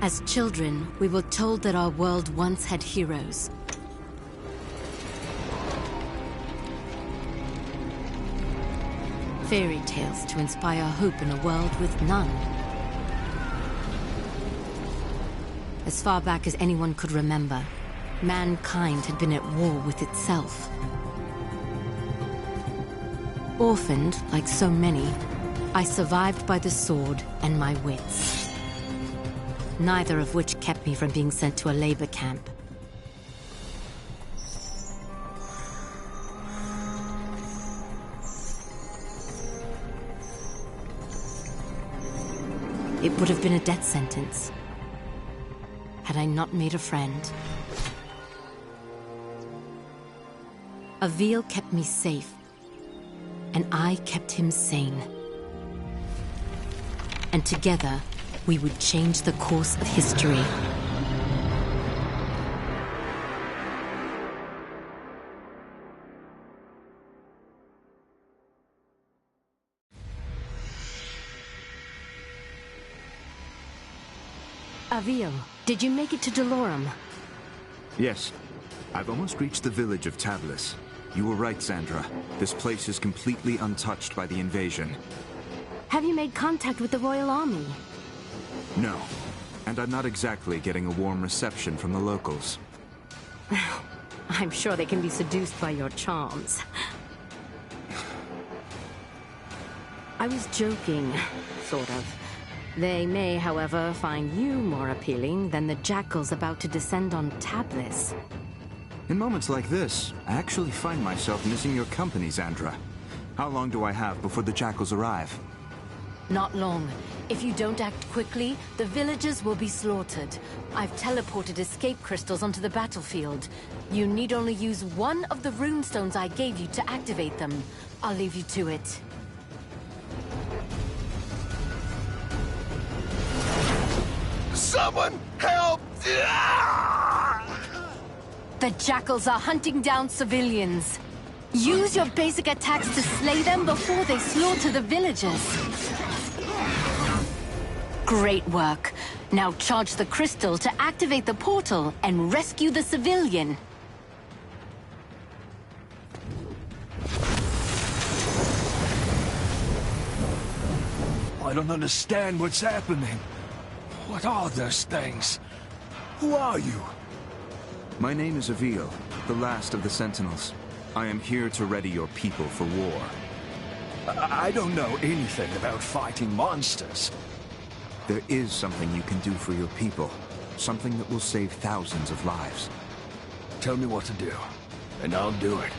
As children, we were told that our world once had heroes. Fairy tales to inspire hope in a world with none. As far back as anyone could remember, mankind had been at war with itself. Orphaned, like so many, I survived by the sword and my wits. Neither of which kept me from being sent to a labor camp. It would have been a death sentence had I not made a friend. Avil kept me safe, and I kept him sane. And together, we would change the course of history. Avil, did you make it to Delorum? Yes. I've almost reached the village of Tablis. You were right, Sandra. This place is completely untouched by the invasion. Have you made contact with the Royal Army? No. And I'm not exactly getting a warm reception from the locals. I'm sure they can be seduced by your charms. I was joking, sort of. They may, however, find you more appealing than the jackals about to descend on Tablis. In moments like this, I actually find myself missing your company, Sandra. How long do I have before the jackals arrive? Not long. If you don't act quickly, the villagers will be slaughtered. I've teleported escape crystals onto the battlefield. You need only use one of the runestones I gave you to activate them. I'll leave you to it. Someone help! The jackals are hunting down civilians. Use your basic attacks to slay them before they slaughter the villagers. Great work. Now charge the crystal to activate the portal and rescue the civilian. I don't understand what's happening. What are those things? Who are you? My name is Avil, the last of the Sentinels. I am here to ready your people for war. I don't know anything about fighting monsters. There is something you can do for your people. Something that will save thousands of lives. Tell me what to do, and I'll do it.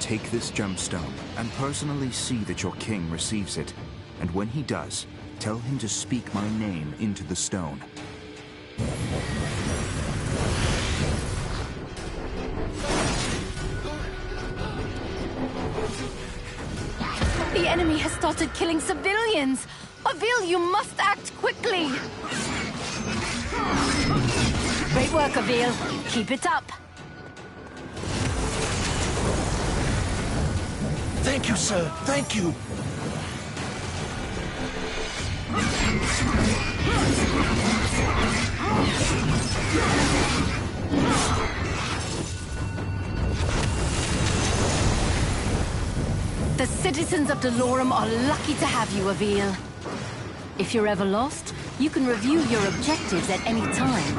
Take this gemstone, and personally see that your king receives it. And when he does, tell him to speak my name into the stone. The enemy has started killing civilians! Avil, you must act quickly! Great work, Avil. Keep it up. Thank you, sir. Thank you. The citizens of Delorum are lucky to have you, Avil. If you're ever lost, you can review your objectives at any time.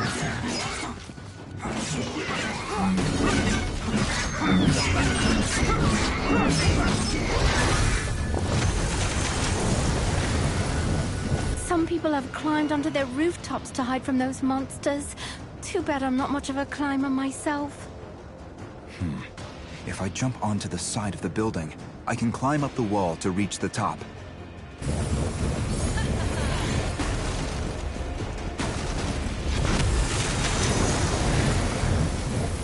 Some people have climbed onto their rooftops to hide from those monsters. Too bad I'm not much of a climber myself. If I jump onto the side of the building, I can climb up the wall to reach the top.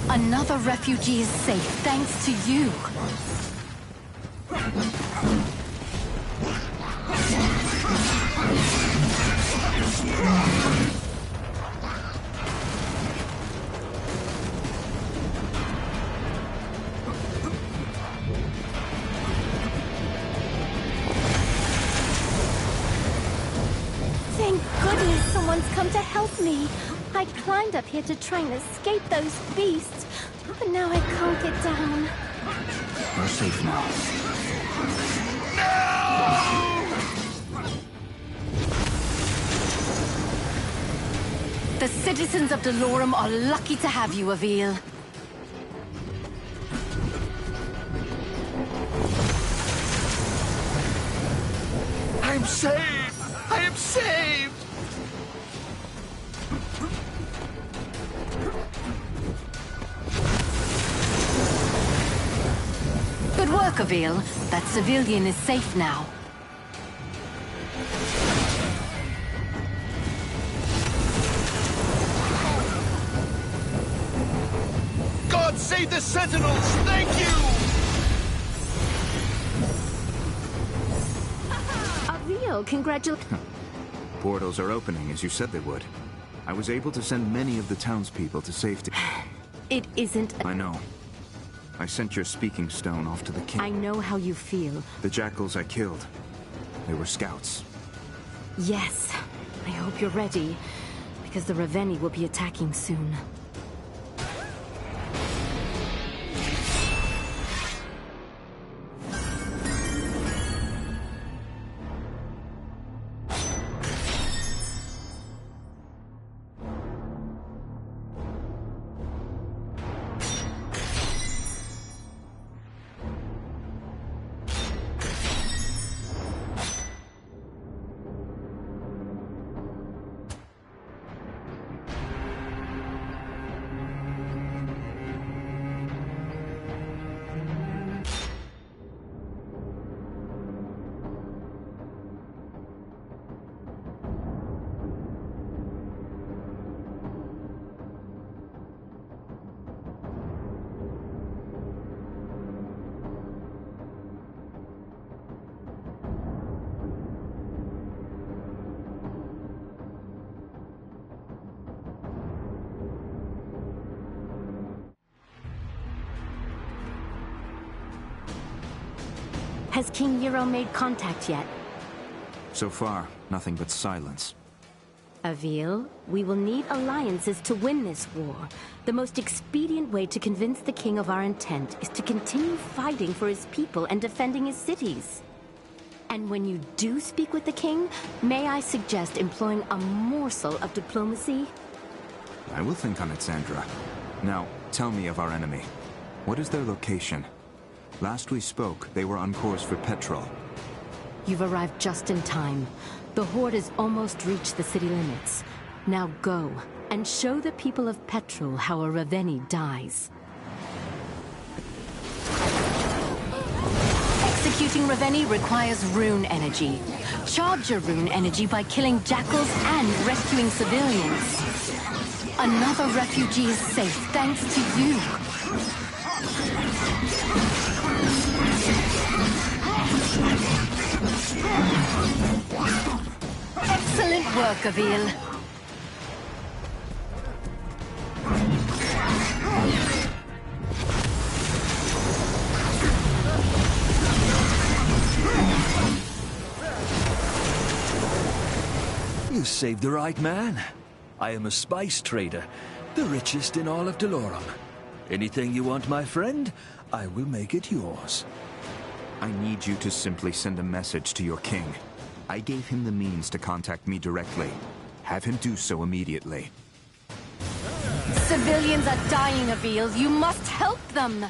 Another refugee is safe, thanks to you. Thank goodness someone's come to help me. I climbed up here to try and escape those beasts, but now I can't get down. You're safe now. The citizens of Delorum are lucky to have you, Avil. I'm saved! I am saved! Good work, Avil. That civilian is safe now. God save the Sentinels! Thank you! Avil, congratulations. Portals are opening as you said they would. I was able to send many of the townspeople to safety. It isn't... I know. I sent your speaking stone off to the king. I know how you feel. The jackals I killed. They were scouts. Yes. I hope you're ready, because the Raveni will be attacking soon. Has King Euro made contact yet? So far, nothing but silence. Avil, we will need alliances to win this war. The most expedient way to convince the king of our intent is to continue fighting for his people and defending his cities. And when you do speak with the king, may I suggest employing a morsel of diplomacy? I will think on it, Sandra. Now, tell me of our enemy. What is their location? Last we spoke, they were on course for Petrol. You've arrived just in time. The Horde has almost reached the city limits. Now go, and show the people of Petrol how a Raveni dies. Executing Raveni requires rune energy. Charge your rune energy by killing jackals and rescuing civilians. Another refugee is safe thanks to you. Excellent work, Avil. You saved the right man. I am a spice trader, the richest in all of Delorum. Anything you want, my friend, I will make it yours. I need you to simply send a message to your king. I gave him the means to contact me directly. Have him do so immediately. Civilians are dying, Avil. You must help them.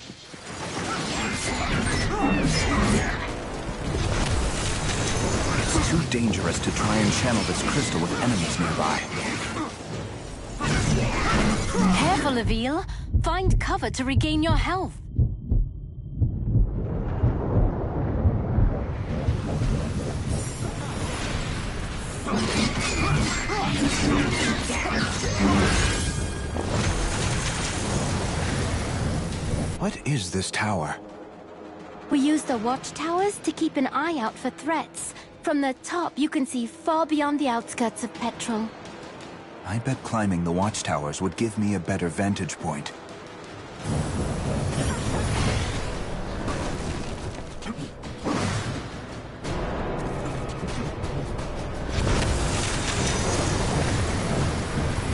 It's too dangerous to try and channel this crystal with enemies nearby. Careful, Avil. Find cover to regain your health. What is this tower? We use the watchtowers to keep an eye out for threats. From the top, you can see far beyond the outskirts of Petrol. I bet climbing the watchtowers would give me a better vantage point.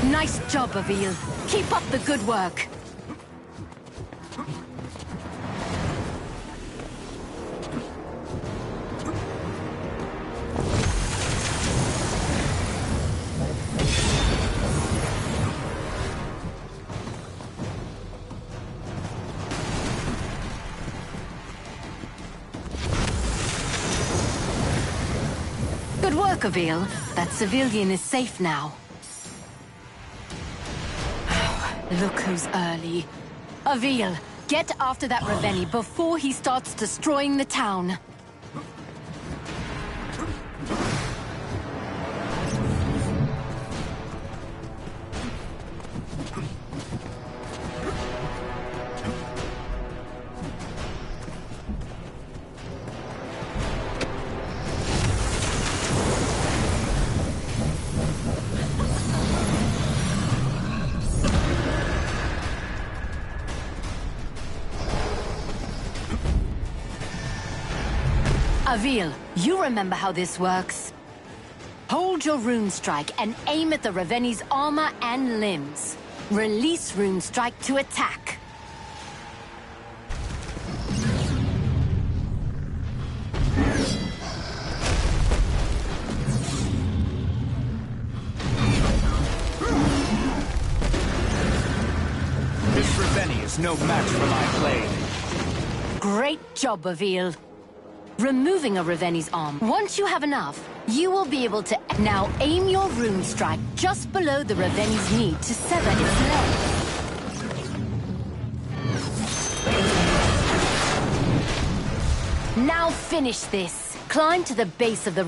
Nice job, Avil. Keep up the good work. Good work, Avil. That civilian is safe now. Look who's early. Avil, get after that Reveni before he starts destroying the town. Avil, you remember how this works. Hold your rune strike and aim at the Reveni's armor and limbs. Release rune strike to attack. This Reveni is no match for my blade. Great job, Avil. Removing a Reveni's arm. Once you have enough, you will be able to... Now aim your rune strike just below the Reveni's knee to sever its leg. Now finish this. Climb to the base of the...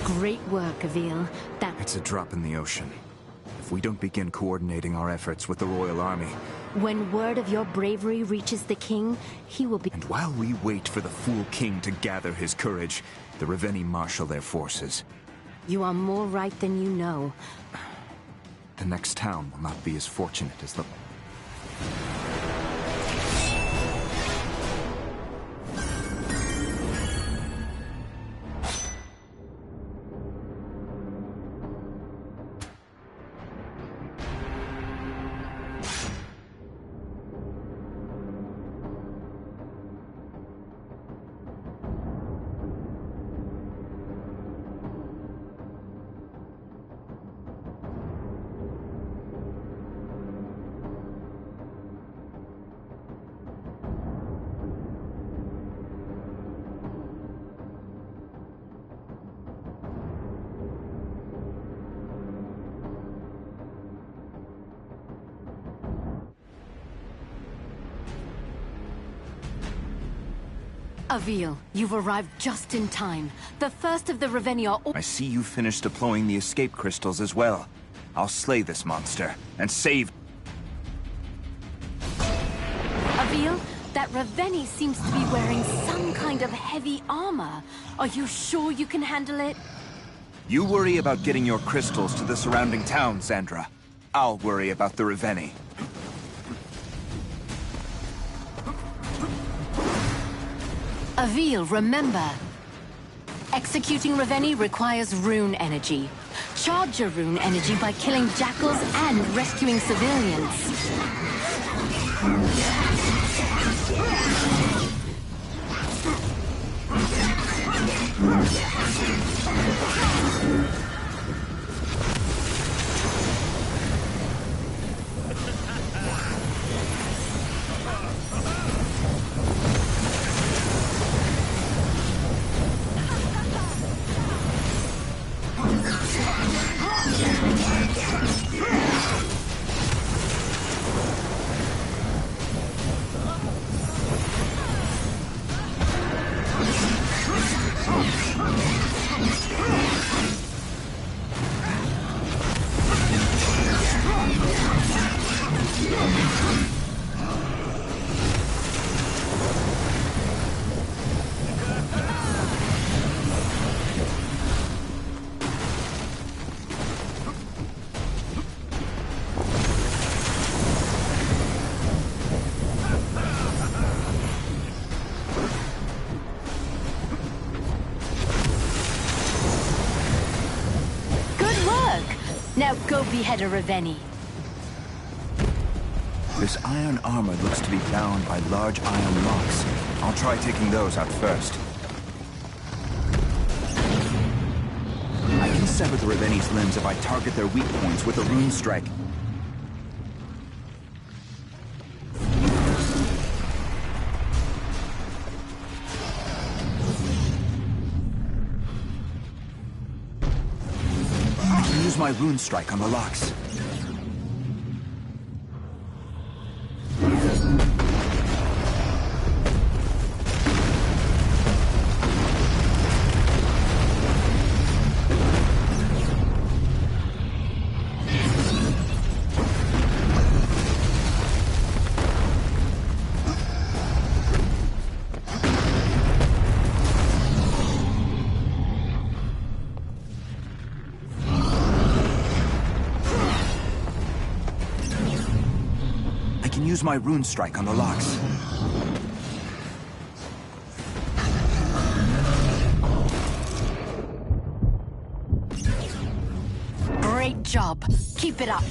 Great work, Avil. It's a drop in the ocean. If we don't begin coordinating our efforts with the Royal Army... When word of your bravery reaches the king, he will be... And while we wait for the fool king to gather his courage, the Reveni marshal their forces. You are more right than you know. The next town will not be as fortunate as the... Avil, you've arrived just in time. The first of the Reveni are... I see you finished deploying the escape crystals as well. I'll slay this monster and save... Avil, that Reveni seems to be wearing some kind of heavy armor. Are you sure you can handle it? You worry about getting your crystals to the surrounding town, Sandra. I'll worry about the Reveni. Avil, remember. Executing Reveni requires rune energy. Charge your rune energy by killing jackals and rescuing civilians. Now go behead a Raveni. This iron armor looks to be bound by large iron locks. I'll try taking those out first. I can sever the Raveni's limbs if I target their weak points with a rune strike. I can use my rune strike on the locks. Use my rune strike on the locks. Great job. Keep it up.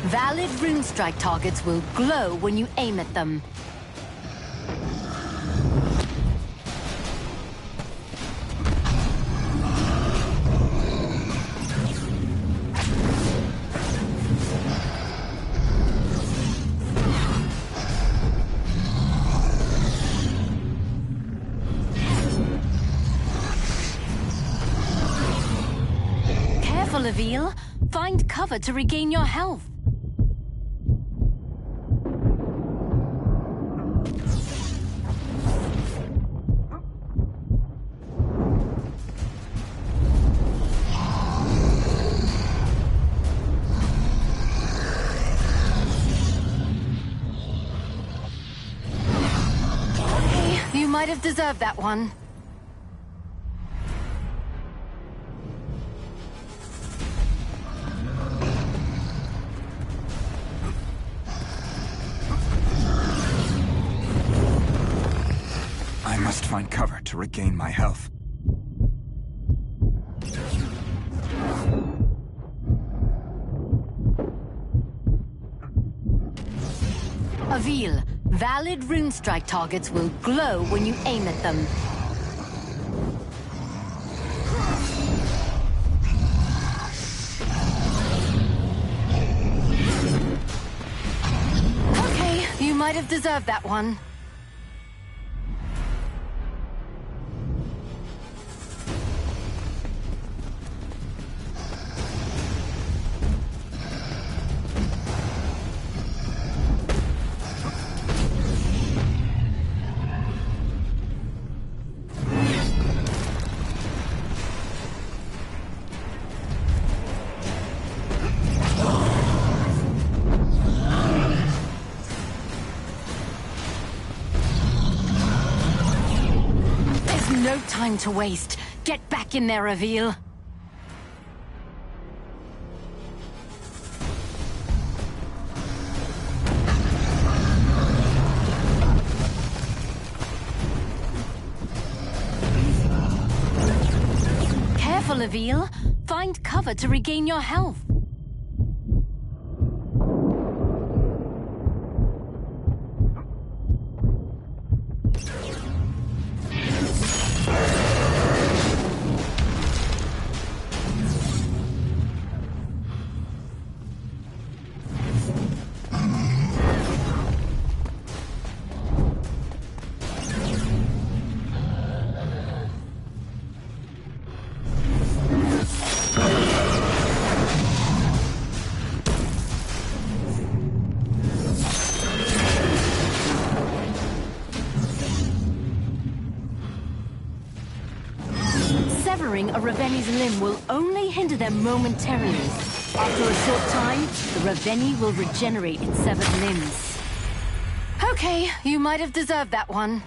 Valid rune strike targets will glow when you aim at them. Careful, Avil. Find cover to regain your health. You might have deserved that one. I must find cover to regain my health. Avil, valid rune strike targets will glow when you aim at them. Okay, you might have deserved that one. time to waste. Get back in there, Reveal. Careful, Reveal. Find cover to regain your health. Severing a Raveni's limb will only hinder them momentarily. After a short time, the Raveni will regenerate its severed limbs. Okay, you might have deserved that one.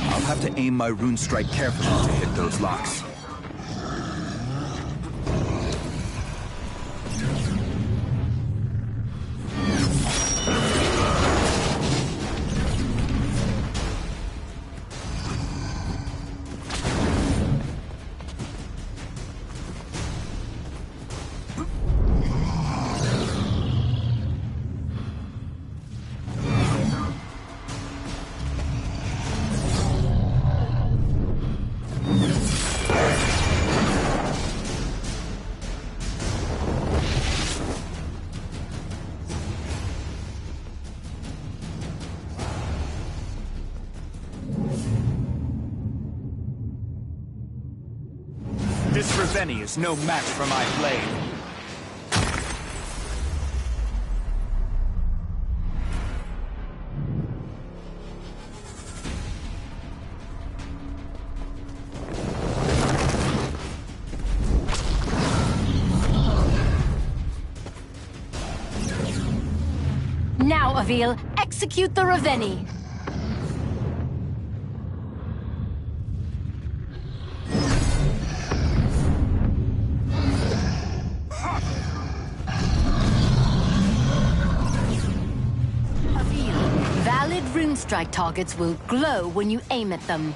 I'll have to aim my rune strike carefully to hit those locks. This Raveni is no match for my blade. Now, Avil, execute the Raveni. Valid rune strike targets will glow when you aim at them.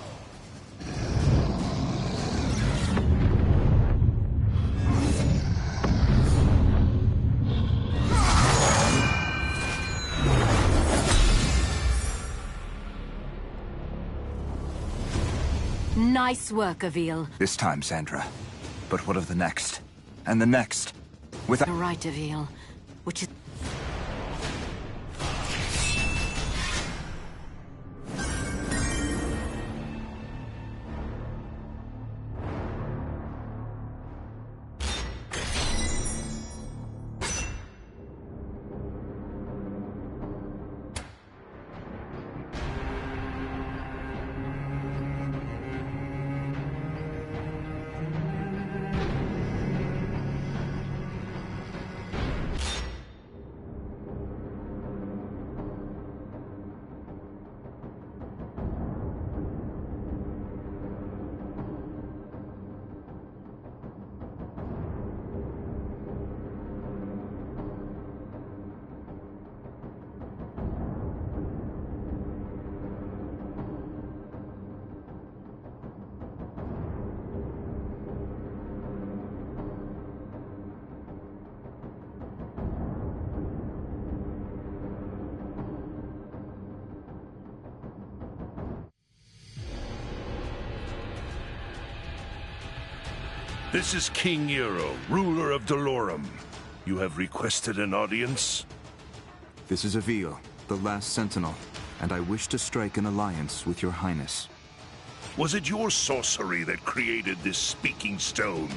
Nice work, Avil. This time, Sandra. But what of the next? And the next? Without... You're right, Avil. Which is... This is King Eero, ruler of Dolorum. You have requested an audience? This is Avil, the last sentinel, and I wish to strike an alliance with your highness. Was it your sorcery that created this speaking stone?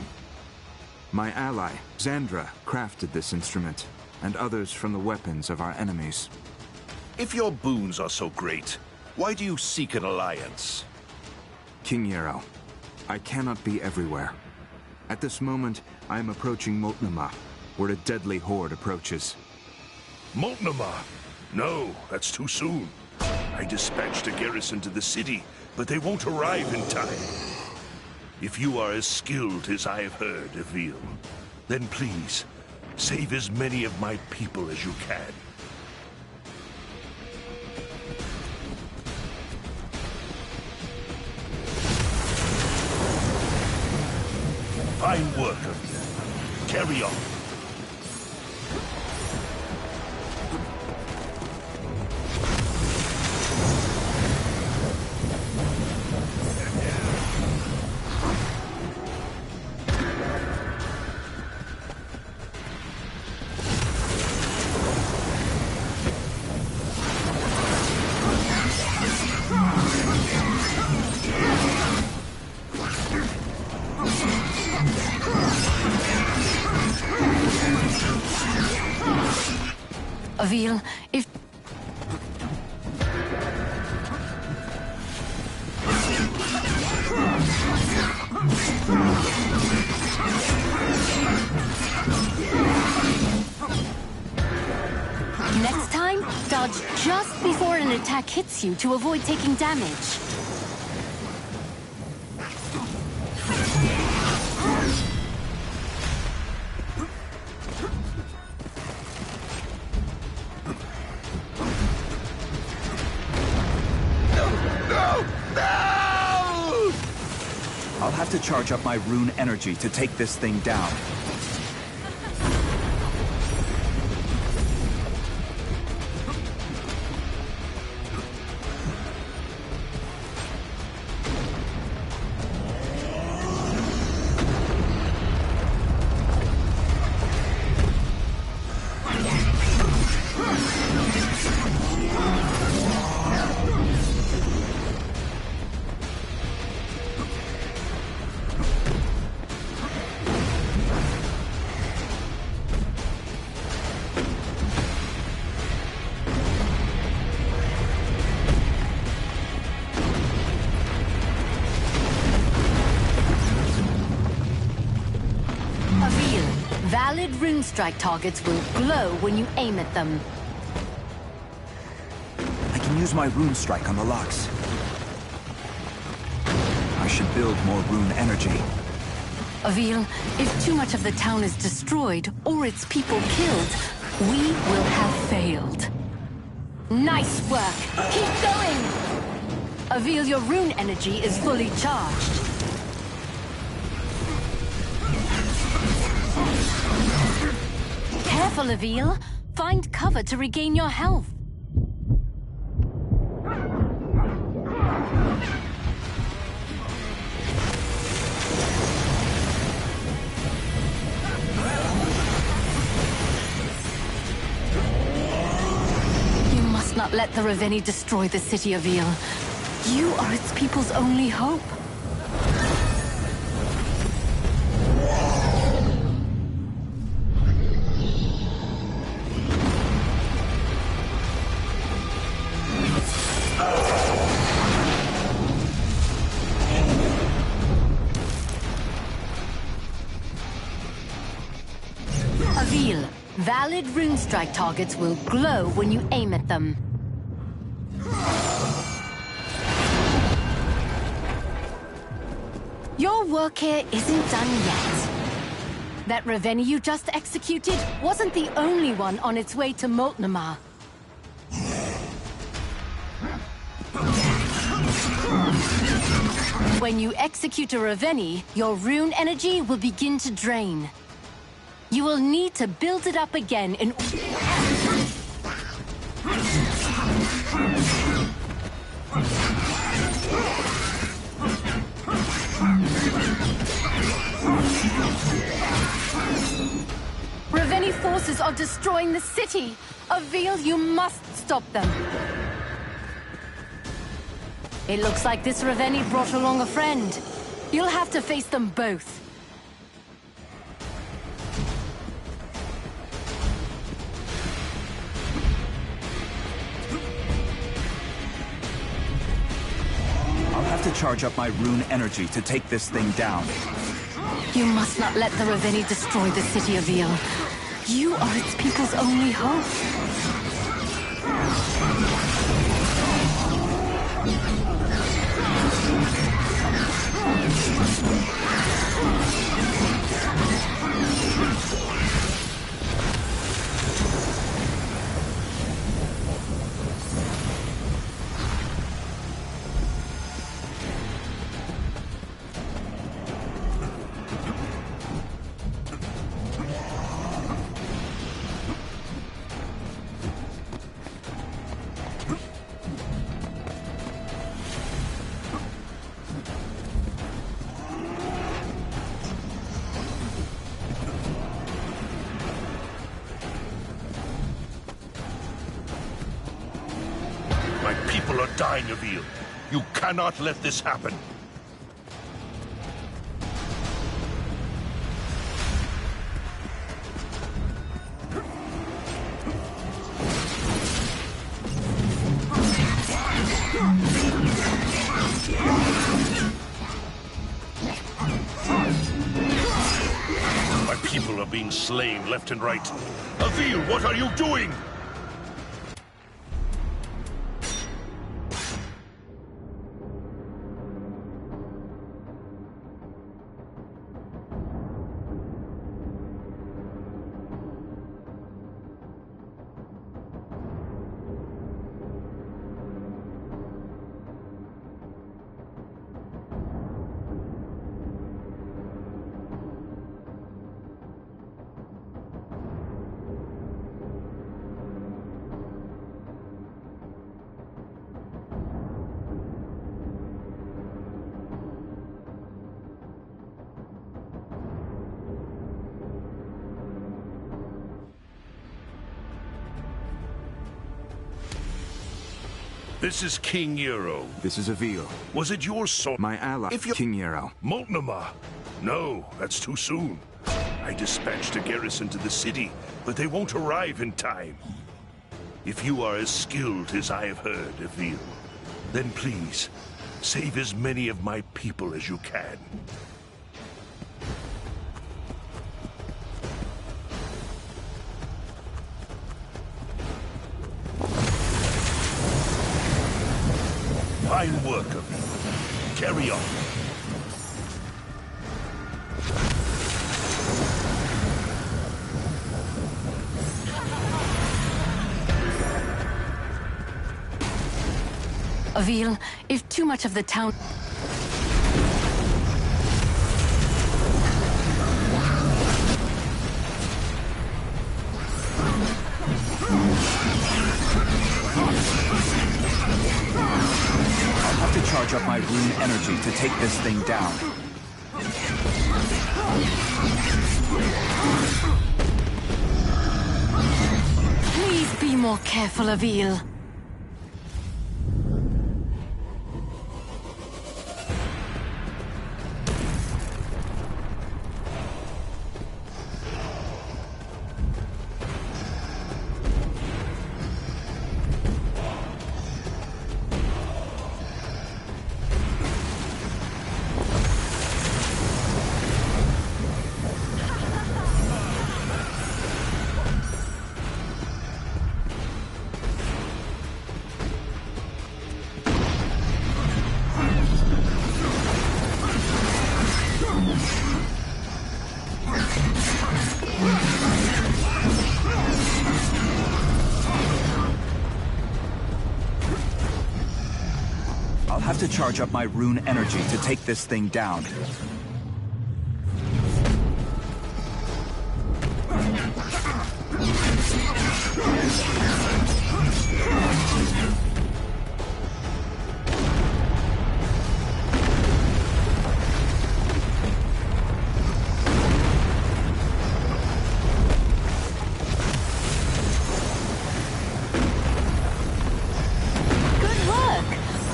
My ally, Xandra, crafted this instrument, and others from the weapons of our enemies. If your boons are so great, why do you seek an alliance? King Yarrow, I cannot be everywhere. At this moment, I am approaching Moltnama, where a deadly horde approaches. Moltnama? No, that's too soon. I dispatched a garrison to the city, but they won't arrive in time. If you are as skilled as I have heard, Evil, then please, save as many of my people as you can. Fine work of you. Carry on. Avil, if... Next time, dodge just before an attack hits you to avoid taking damage. I'll have to charge up my rune energy to take this thing down. Valid rune strike targets will glow when you aim at them. I can use my rune strike on the locks. I should build more rune energy. Avil, if too much of the town is destroyed or its people killed, we will have failed. Nice work! Keep going! Avil, your rune energy is fully charged. Careful, Avil. Find cover to regain your health. You must not let the Raveni destroy the city, Avil. You are its people's only hope. Avil, valid rune strike targets will glow when you aim at them. Your work here isn't done yet. That Raveni you just executed wasn't the only one on its way to Moltnama. When you execute a Raveni, your rune energy will begin to drain. You will need to build it up again in... Raveni forces are destroying the city. Avil, you must stop them. It looks like this Raveni brought along a friend. You'll have to face them both. I'll have to charge up my rune energy to take this thing down. You must not let the Raveni destroy the city of Veal. You are its people's only hope. My people are dying of Veal. You cannot let this happen. My people are being slain left and right. Veal, what are you doing? This is King Euro. This is a Veal. Was it your sword? My ally, King Euro. Moltnama. No, that's too soon. I dispatched a garrison to the city, but they won't arrive in time. If you are as skilled as I have heard, Veal, then please, save as many of my people as you can. Fine work of you. Carry on. Veal, if too much of the town... I'll have to charge up my rune energy to take this thing down. Please be more careful, Veal. I'll have to charge up my rune energy to take this thing down.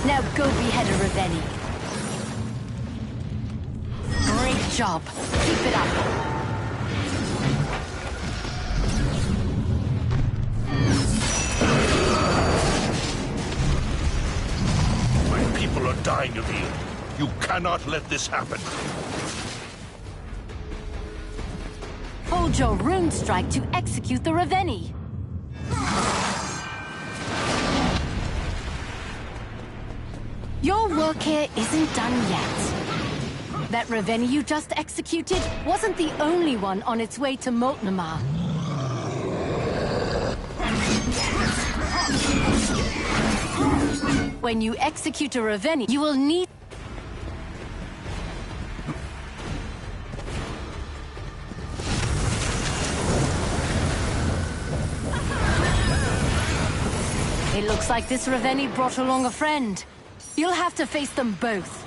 Now go behead job. Keep it up. My people are dying of you. You cannot let this happen. Hold your rune strike to execute the Ravenni. Your work here isn't done yet. That Ravenni you just executed wasn't the only one on its way to Moltnamar. When you execute a Ravenni, you will need... It looks like this Ravenni brought along a friend. You'll have to face them both.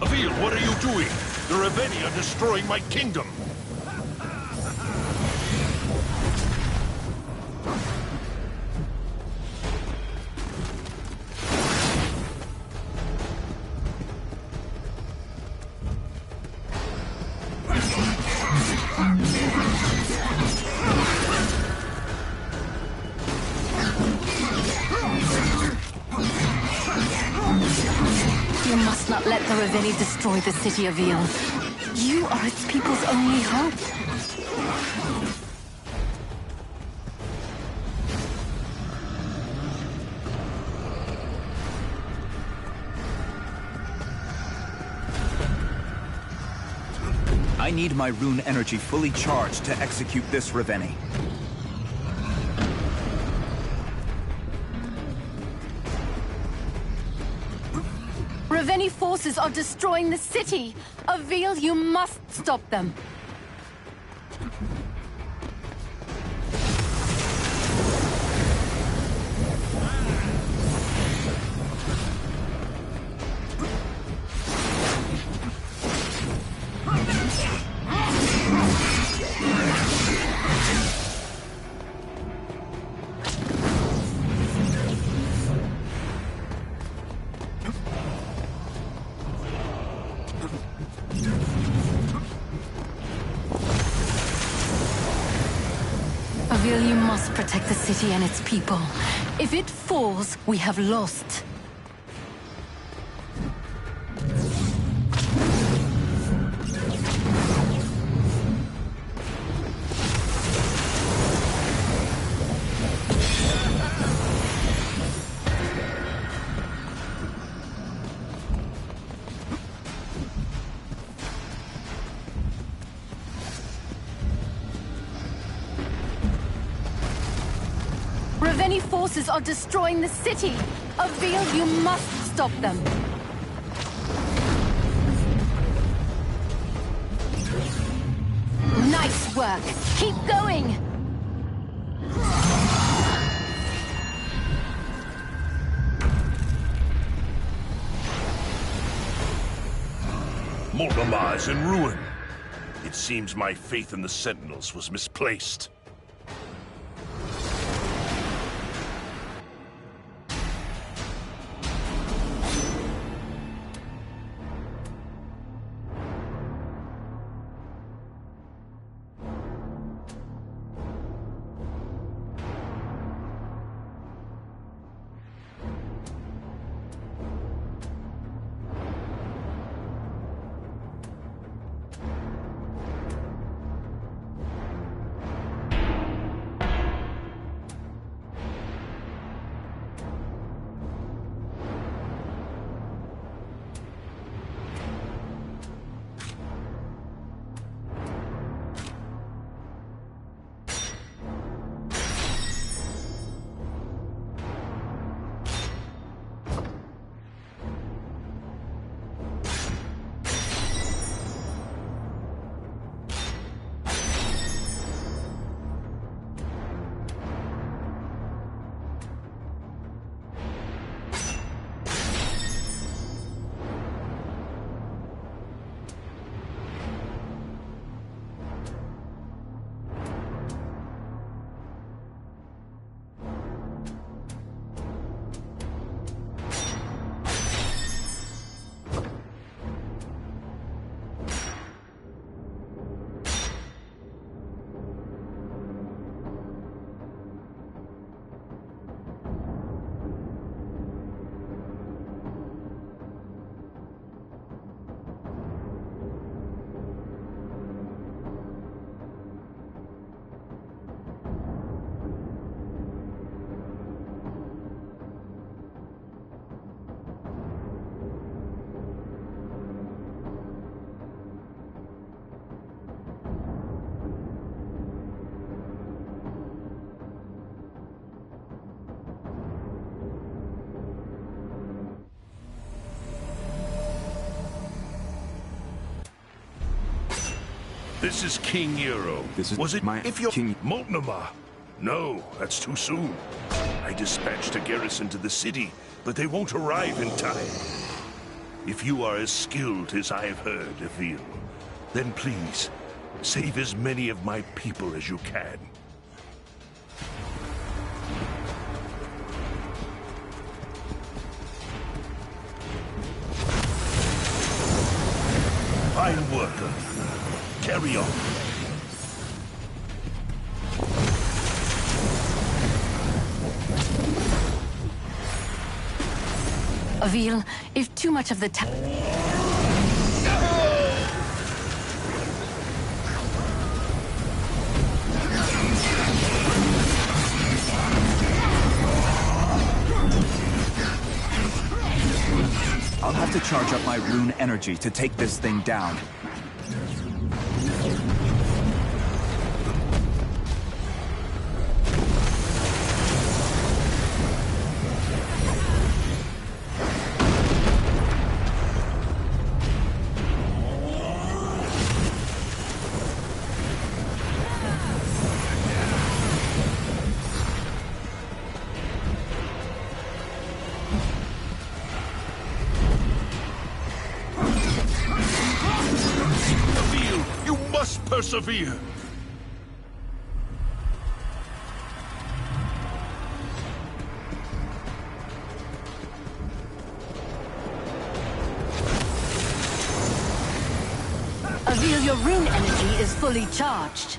Avil, what are you doing? The Ravenni are destroying my kingdom. You must not let the Ravenni destroy the city of Eel. You are its people's only hope. I need my rune energy fully charged to execute this Ravenni. Ravenni forces are destroying the city. Avil, you must stop them. Avil, you must protect the city and its people. If it falls, we have lost. Ravenni forces are destroying the city. Avil, you must stop them. Nice work. Keep going. Moltnamar is in ruin. It seems my faith in the Sentinels was misplaced. This is King Euro. This is Was it my if you're king. Moltnama? No, that's too soon. I dispatched a garrison to the city, but they won't arrive in time. If you are as skilled as I have heard, Evil, then please, save as many of my people as you can. Fine work, Evil. Carry on. Avil, if too much of the I'll have to charge up my rune energy to take this thing down. Persevere! Avil, your rune energy is fully charged.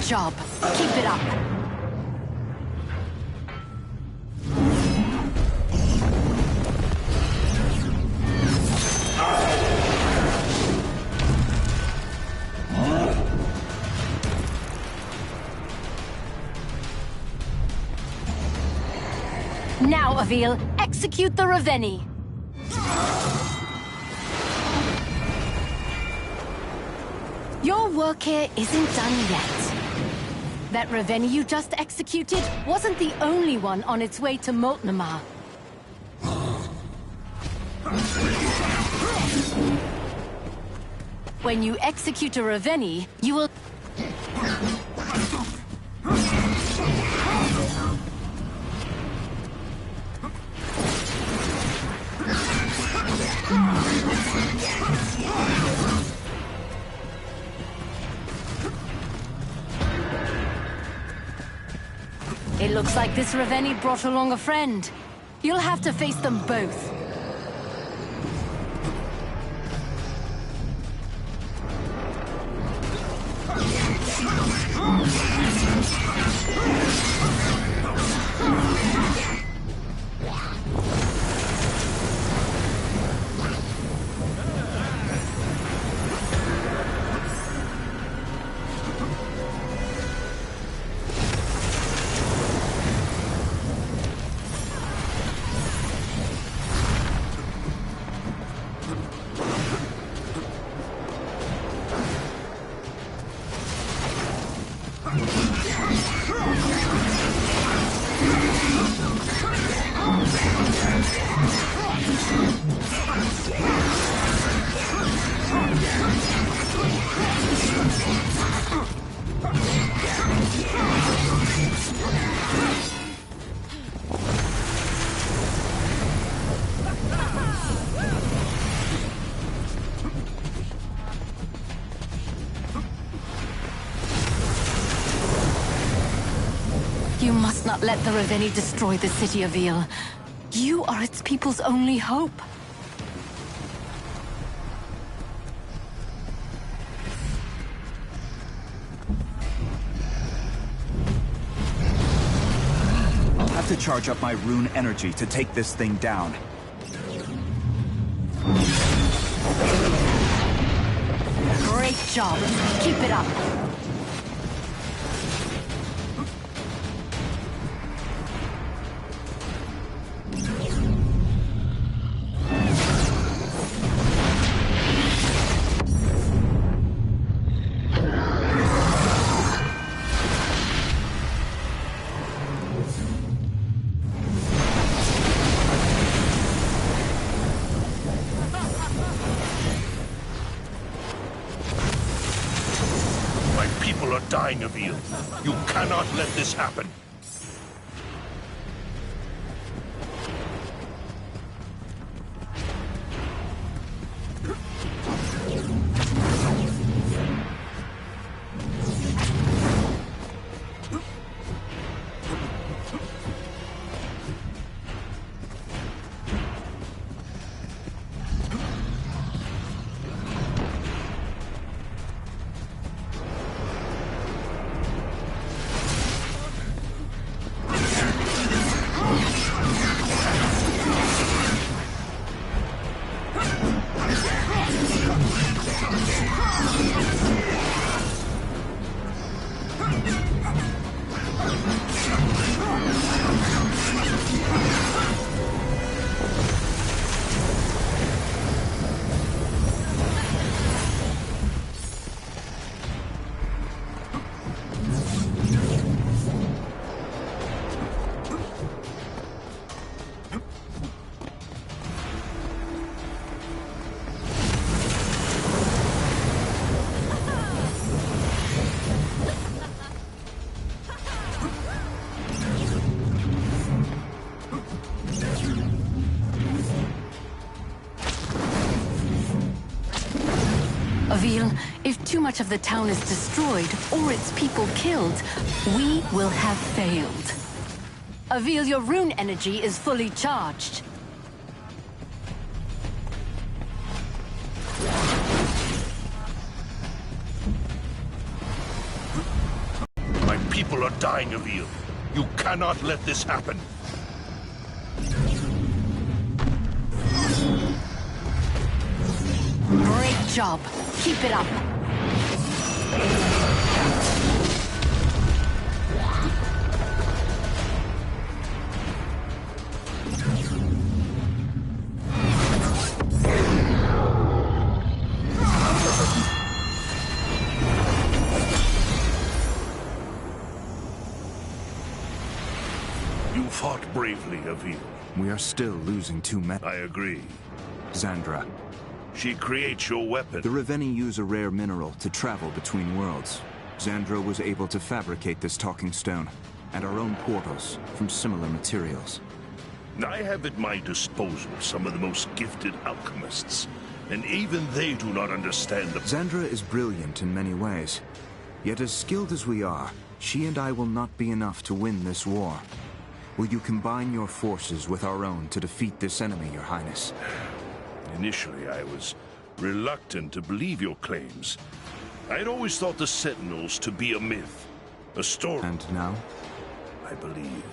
Job. Keep it up. Now, Avil, execute the Raveni. Your work here isn't done yet. That Raveni you just executed wasn't the only one on its way to Moltnama. When you execute a Raveni, you will... It looks like this Raveni brought along a friend. You'll have to face them both. You must not let the Raveni destroy the city of Eel. You are its people's only hope. I'll have to charge up my rune energy to take this thing down. Great job. Keep it up. people are dying, Avil. You cannot let this happen. Avil, if too much of the town is destroyed or its people killed, we will have failed. Avil, your rune energy is fully charged. My people are dying, Avil. You cannot let this happen. Great job. Keep it up. You fought bravely, Avil. We are still losing 2 men. I agree. Xandra. She creates your weapon. The Reveni use a rare mineral to travel between worlds. Xandra was able to fabricate this talking stone, and our own portals, from similar materials. I have at my disposal some of the most gifted alchemists, and even they do not understand the... Xandra is brilliant in many ways. Yet as skilled as we are, she and I will not be enough to win this war. Will you combine your forces with our own to defeat this enemy, Your Highness? Initially, I was reluctant to believe your claims. I had always thought the Sentinels to be a myth, a story. And now? I believe.